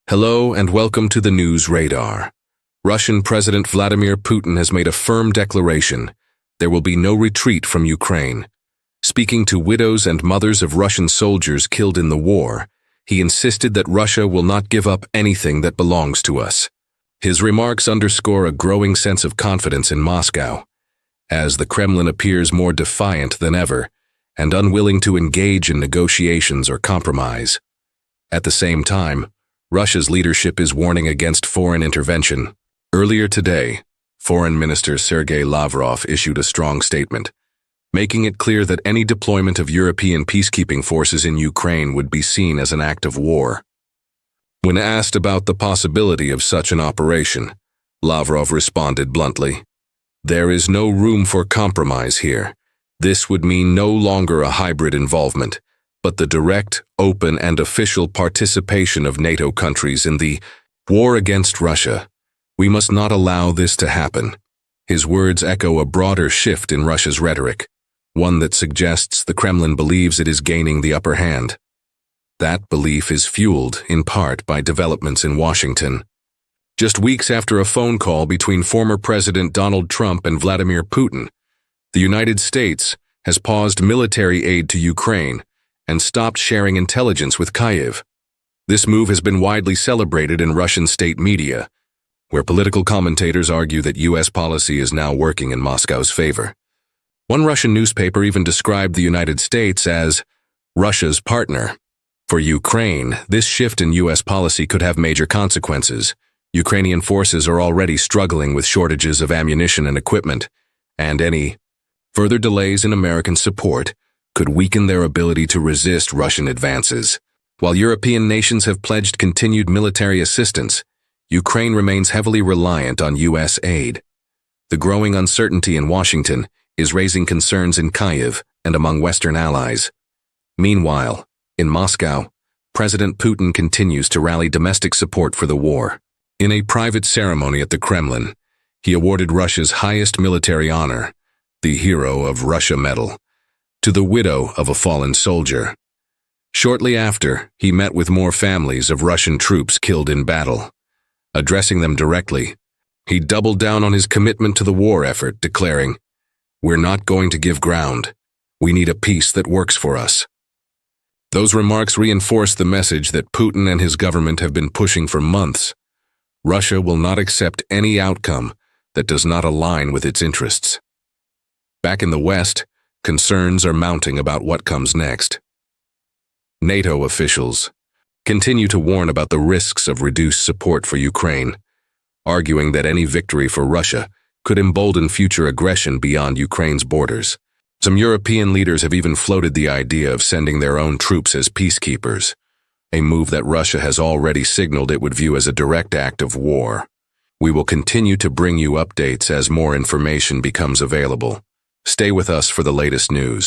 Hello and welcome to the News Radar. Russian President Vladimir Putin has made a firm declaration. There will be no retreat from Ukraine. Speaking to widows and mothers of Russian soldiers killed in the war, he insisted that Russia will not give up anything that belongs to us. His remarks underscore a growing sense of confidence in Moscow, as the Kremlin appears more defiant than ever and unwilling to engage in negotiations or compromise. At the same time, Russia's leadership is warning against foreign intervention. Earlier today, Foreign Minister Sergei Lavrov issued a strong statement, making it clear that any deployment of European peacekeeping forces in Ukraine would be seen as an act of war. When asked about the possibility of such an operation, Lavrov responded bluntly, "There is no room for compromise here. This would mean no longer a hybrid involvement, but the direct, open, and official participation of NATO countries in the war against Russia. We must not allow this to happen." His words echo a broader shift in Russia's rhetoric, one that suggests the Kremlin believes it is gaining the upper hand. That belief is fueled, in part, by developments in Washington. Just weeks after a phone call between former President Donald Trump and Vladimir Putin, the United States has paused military aid to Ukraine and stopped sharing intelligence with Kyiv. This move has been widely celebrated in Russian state media, where political commentators argue that U.S. policy is now working in Moscow's favor. One Russian newspaper even described the United States as Russia's partner. For Ukraine, this shift in U.S. policy could have major consequences. Ukrainian forces are already struggling with shortages of ammunition and equipment, and any further delays in American support could weaken their ability to resist Russian advances. While European nations have pledged continued military assistance, Ukraine remains heavily reliant on U.S. aid. The growing uncertainty in Washington is raising concerns in Kyiv and among Western allies. Meanwhile, in Moscow, President Putin continues to rally domestic support for the war. In a private ceremony at the Kremlin, he awarded Russia's highest military honor, the Hero of Russia Medal, to the widow of a fallen soldier. Shortly after, he met with more families of Russian troops killed in battle. Addressing them directly, he doubled down on his commitment to the war effort, declaring, "We're not going to give ground. We need a peace that works for us." Those remarks reinforce the message that Putin and his government have been pushing for months. Russia will not accept any outcome that does not align with its interests. Back in the West, concerns are mounting about what comes next. NATO officials continue to warn about the risks of reduced support for Ukraine, arguing that any victory for Russia could embolden future aggression beyond Ukraine's borders. Some European leaders have even floated the idea of sending their own troops as peacekeepers, a move that Russia has already signaled it would view as a direct act of war. We will continue to bring you updates as more information becomes available. Stay with us for the latest news.